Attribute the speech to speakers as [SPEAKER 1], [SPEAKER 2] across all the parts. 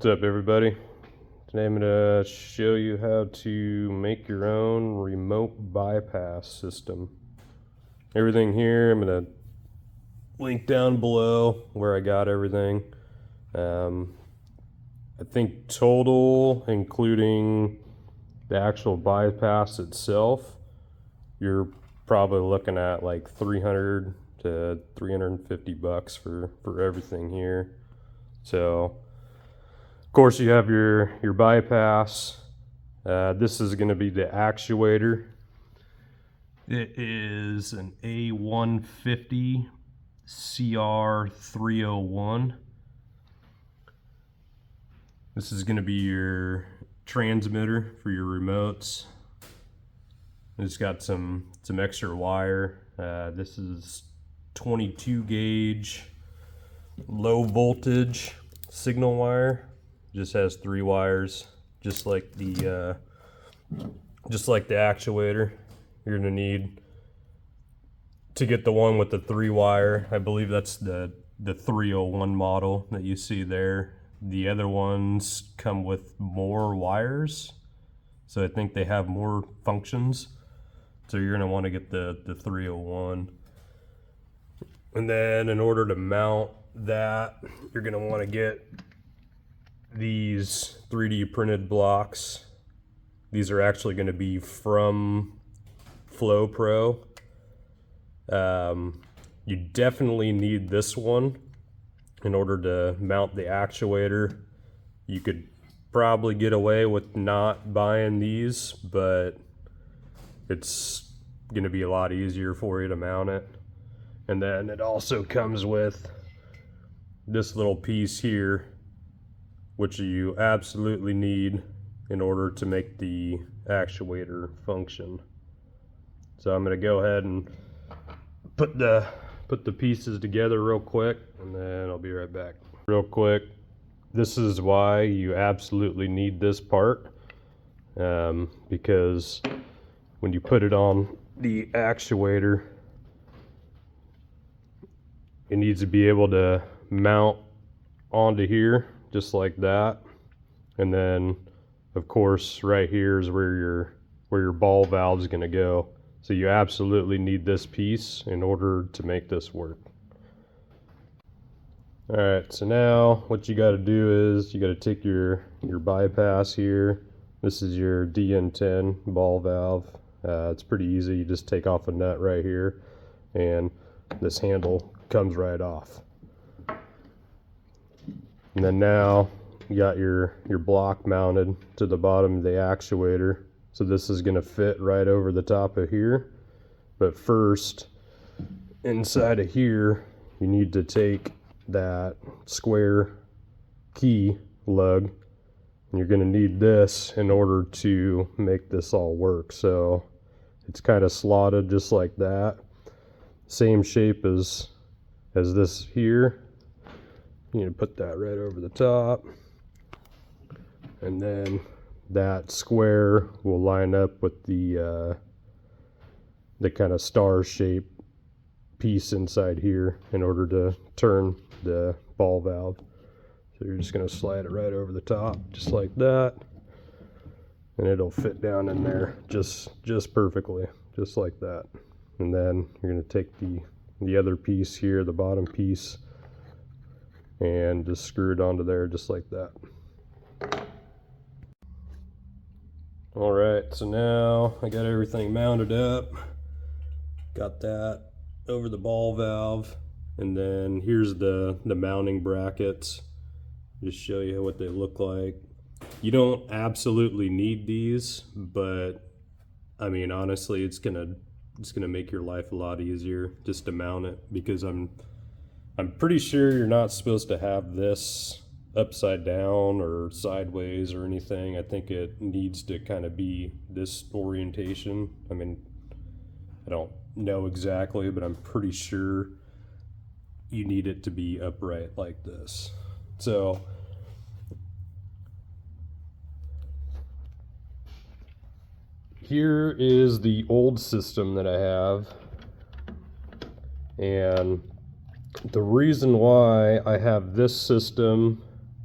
[SPEAKER 1] What's up, everybody? Today I'm going to show you how to make your own remote bypass system. Everything here I'm going to link down below where I got everything. I think total, including the actual bypass itself, you're probably looking at like 300 to 350 bucks for everything here. So of course you have your bypass. This is going to be the actuator. It is an A150 CR301. This is going to be your transmitter for your remotes. It's got some extra wire. This is 22 gauge low voltage signal wire. Just has 3 wires, just like the actuator. You're gonna need to get the one with the 3 wire. I believe that's the 301 model that you see there. The other ones come with more wires, so I think they have more functions. So you're gonna want to get the 301. And then in order to mount that, you're gonna want to get these 3D printed blocks. These are actually going to be from FlowPro. You definitely need this one in order to mount the actuator. You could probably get away with not buying these, but it's going to be a lot easier for you to mount it. And then it also comes with this little piece here, which you absolutely need in order to make the actuator function. So I'm going to go ahead and put the pieces together real quick, and then I'll be right back. Real quick, this is why you absolutely need this part, because when you put it on the actuator, it needs to be able to mount onto here just like that. And then of course right here is where your ball valve is going to go. So you absolutely need this piece in order to make this work. Alright, so now what you got to do is you got to take your bypass here. This is your DN10 ball valve. It's pretty easy. You just take off a nut right here and this handle comes right off. And then now you got your block mounted to the bottom of the actuator. So this is going to fit right over the top of here. But first, inside of here, you need to take that square key lug. And you're going to need this in order to make this all work. So it's kind of slotted just like that. Same shape as this here. You need to put that right over the top, and then that square will line up with the kind of star shaped piece inside here in order to turn the ball valve. So you're just going to slide it right over the top just like that, and it'll fit down in there just perfectly, just like that. And then you're going to take the other piece here, the bottom piece, and just screw it onto there just like that. Alright, so now I got everything mounted up. Got that over the ball valve, and then here's the mounting brackets. Just show you what they look like. You don't absolutely need these, but I mean honestly it's gonna make your life a lot easier just to mount it, because I'm pretty sure you're not supposed to have this upside down or sideways or anything. I think it needs to kind of be this orientation. I mean, I don't know exactly, but I'm pretty sure you need it to be upright like this. So here is the old system that I have, and the reason why I have this system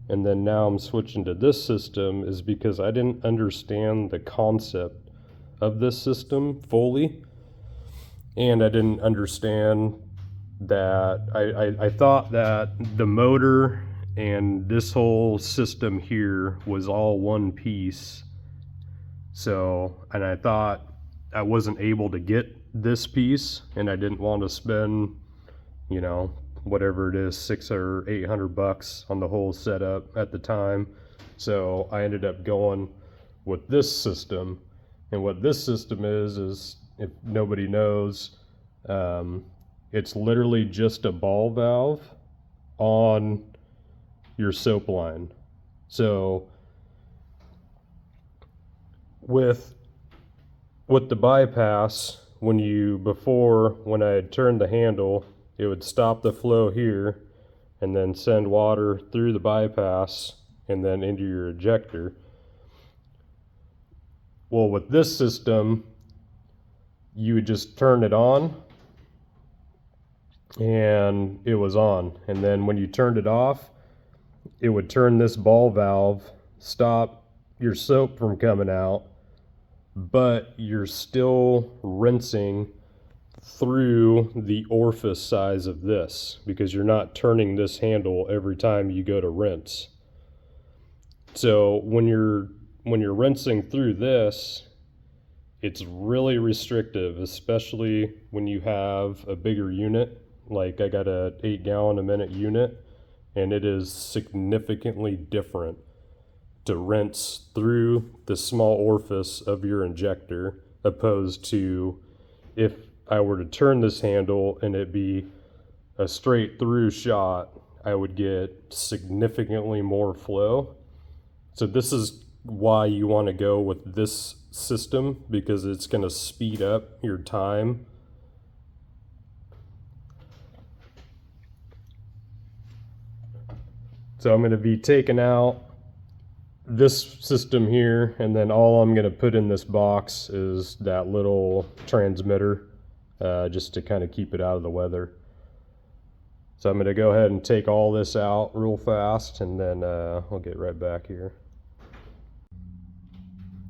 [SPEAKER 1] and then now I'm switching to this system is because I didn't understand the concept of this system fully, and I didn't understand that I thought that the motor and this whole system here was all one piece. So, and I thought I wasn't able to get this piece, and I didn't want to spend, you know, whatever it is, $600 or $800 on the whole setup at the time. So I ended up going with this system. And what this system is if nobody knows, it's literally just a ball valve on your soap line. So with the bypass, when I had turned the handle, it would stop the flow here and then send water through the bypass and then into your ejector. Well, with this system, you would just turn it on and it was on. And then when you turned it off, it would turn this ball valve, stop your soap from coming out, but you're still rinsing through the orifice size of this because you're not turning this handle every time you go to rinse. So when you're rinsing through this, it's really restrictive, especially when you have a bigger unit. Like I got a 8 gallon a minute unit, and it is significantly different to rinse through the small orifice of your injector opposed to if I were to turn this handle and it be a straight through shot, I would get significantly more flow. So this is why you want to go with this system, because it's going to speed up your time. So I'm going to be taking out this system here, and then all I'm going to put in this box is that little transmitter, just to kind of keep it out of the weather. So I'm going to go ahead and take all this out real fast, and then I'll get right back here.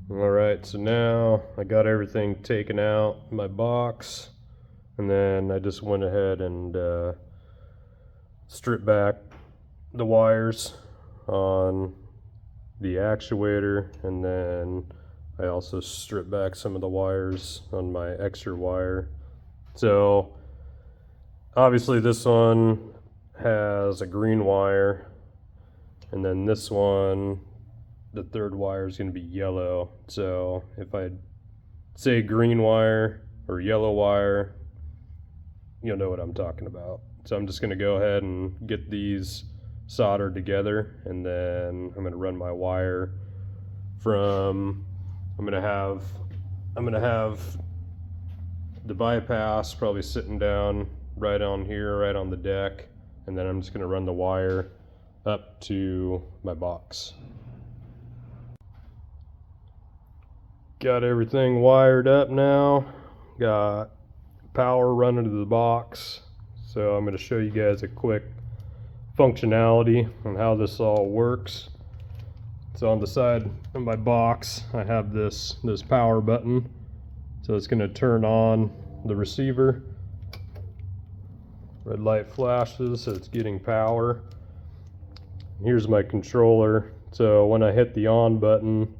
[SPEAKER 1] Alright, so now I got everything taken out in my box, and then I just went ahead and stripped back the wires on the actuator, and then I also stripped back some of the wires on my extra wire. So obviously this one has a green wire, and then this one, the third wire, is going to be yellow. So if I say green wire or yellow wire, you'll know what I'm talking about. So I'm just going to go ahead and get these soldered together, and then I'm going to run my wire from, I'm going to have the bypass probably sitting down right on here, right on the deck, and then I'm just going to run the wire up to my box. Got everything wired up now, got power running to the box. So I'm going to show you guys a quick functionality on how this all works. So on the side of my box, I have this power button. So it's going to turn on the receiver. Red light flashes, so it's getting power. Here's my controller. So when I hit the on button,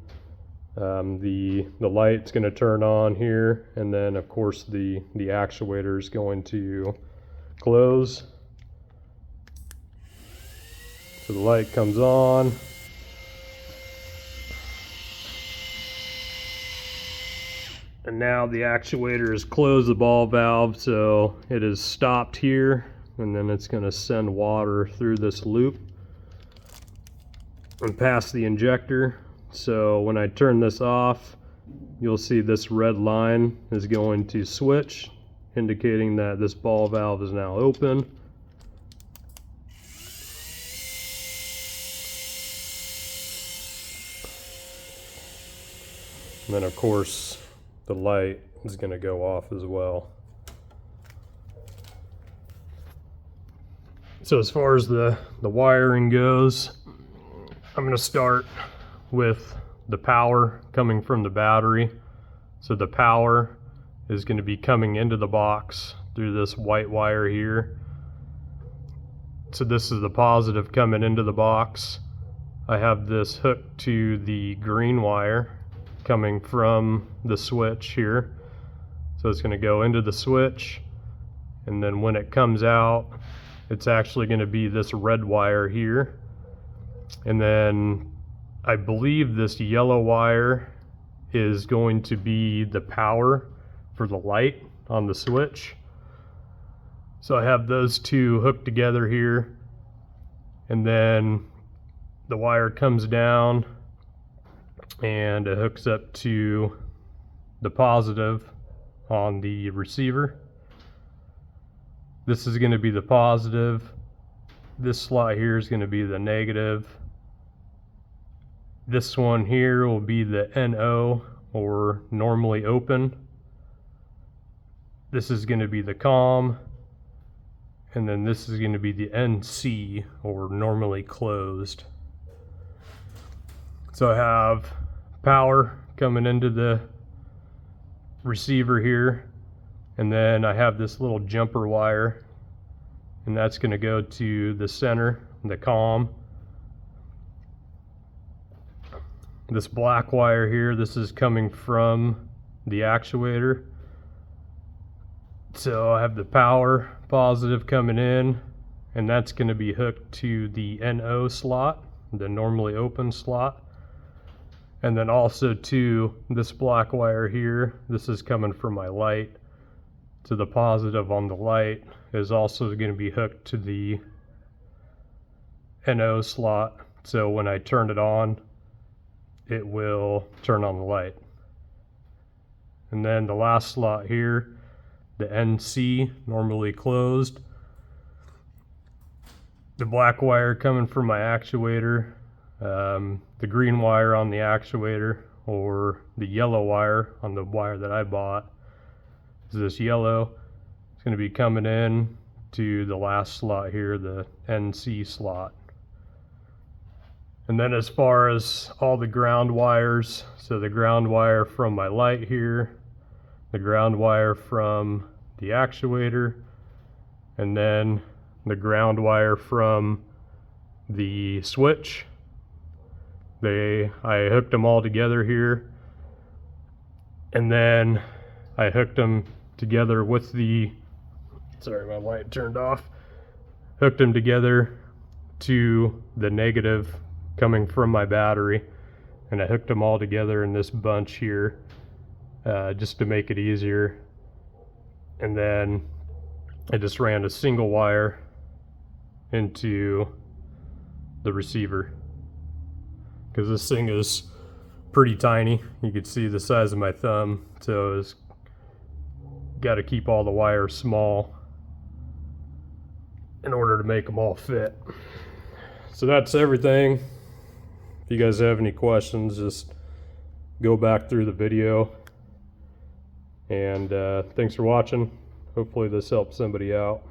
[SPEAKER 1] the light's going to turn on here, and then of course the actuator is going to close. So the light comes on. And now the actuator has closed the ball valve, so it is stopped here, and then it's going to send water through this loop and past the injector. So when I turn this off, you'll see this red line is going to switch, indicating that this ball valve is now open. And then of course the light is going to go off as well. So as far as the wiring goes, I'm going to start with the power coming from the battery. So the power is going to be coming into the box through this white wire here. So this is the positive coming into the box. I have this hooked to the green wire coming from the switch here. So it's going to go into the switch, and then when it comes out, it's actually going to be this red wire here. And then I believe this yellow wire is going to be the power for the light on the switch. So I have those two hooked together here, and then the wire comes down and it hooks up to the positive on the receiver. This is going to be the positive. This slot here is going to be the negative. This one here will be the NO, or normally open. This is going to be the COM. And then this is going to be the NC, or normally closed. So I have power coming into the receiver here, and then I have this little jumper wire, and that's going to go to the center, the COM. This black wire here, this is coming from the actuator. So I have the power positive coming in, and that's going to be hooked to the NO slot, the normally open slot. And then also to this black wire here, this is coming from my light. So the positive on the light is also going to be hooked to the NO slot. So when I turn it on, it will turn on the light. And then the last slot here, the NC, normally closed. The black wire coming from my actuator, the green wire on the actuator, or the yellow wire on the wire that I bought. Is this yellow. It's going to be coming in to the last slot here, the NC slot. And then as far as all the ground wires, so the ground wire from my light here, the ground wire from the actuator, and then the ground wire from the switch. I hooked them all together here, and then I hooked them together with the, sorry, my light turned off, hooked them together to the negative coming from my battery, and I hooked them all together in this bunch here, just to make it easier. And then I just ran a single wire into the receiver, because this thing is pretty tiny. You can see the size of my thumb, so it's got to keep all the wires small in order to make them all fit. So that's everything. If you guys have any questions, just go back through the video. And thanks for watching. Hopefully this helps somebody out.